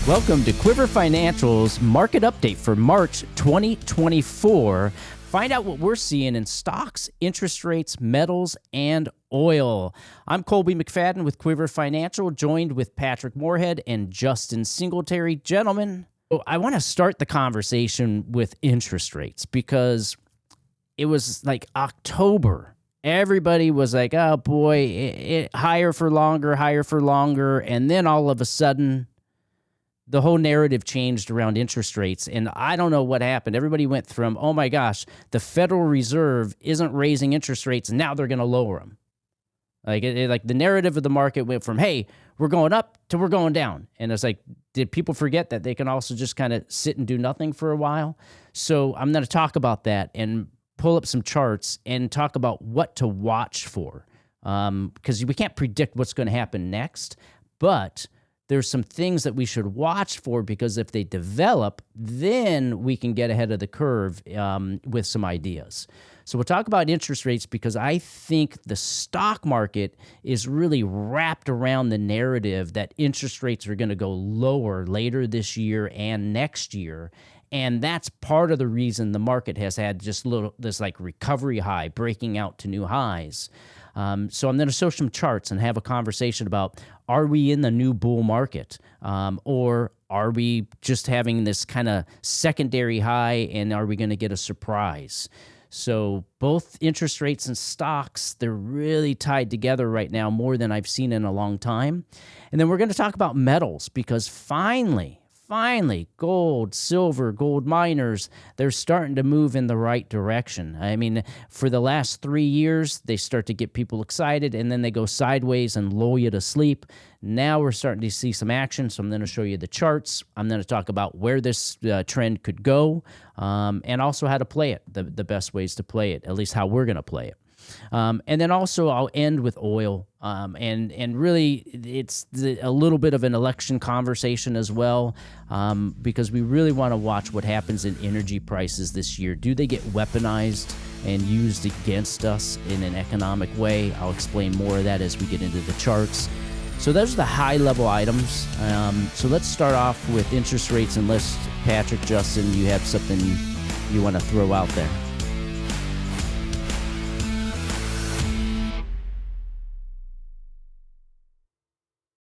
Welcome to Quiver Financial's market update for March 2024. Find out what we're seeing in stocks, interest rates, metals, and oil. I'm Colby McFadden with Quiver Financial, joined with Patrick Moorhead and Justin Singletary. Gentlemen, I want to start the conversation with interest rates because it was like October. Everybody was like, oh boy, higher for longer. And then all of a sudden, the whole narrative changed around interest rates, and I don't know what happened. Everybody went from, oh my gosh, the Federal Reserve isn't raising interest rates, and now they're going to lower them. Like the narrative of the market went from, hey, we're going up to we're going down. And it's like, did people forget that they can also just kind of sit and do nothing for a while? So I'm going to talk about that and pull up some charts and talk about what to watch for, because we can't predict what's going to happen next, but there's some things that we should watch for, because if they develop, then we can get ahead of the curve with some ideas. So we'll talk about interest rates because I think the stock market is really wrapped around the narrative that interest rates are going to go lower later this year and next year. And that's part of the reason the market has had just this like recovery high, breaking out to new highs. So I'm going to show some charts and have a conversation about, are we in the new bull market, or are we just having this kind of secondary high, and are we going to get a surprise? So both interest rates and stocks, they're really tied together right now, more than I've seen in a long time. And then we're going to talk about metals, because finally, gold, silver, gold miners, they're starting to move in the right direction. I mean, for the last 3 years, they start to get people excited, and then they go sideways and lull you to sleep. Now we're starting to see some action, so I'm going to show you the charts. I'm going to talk about where this trend could go, and also how to play it, the best ways to play it, at least how we're going to play it. And then also I'll end with oil, and really it's a little bit of an election conversation as well, because we really want to watch what happens in energy prices this year. Do they get weaponized and used against us in an economic way? I'll explain more of that as we get into the charts. So those are the high-level items. So let's start off with interest rates, unless, Patrick, Justin, you have something you want to throw out there.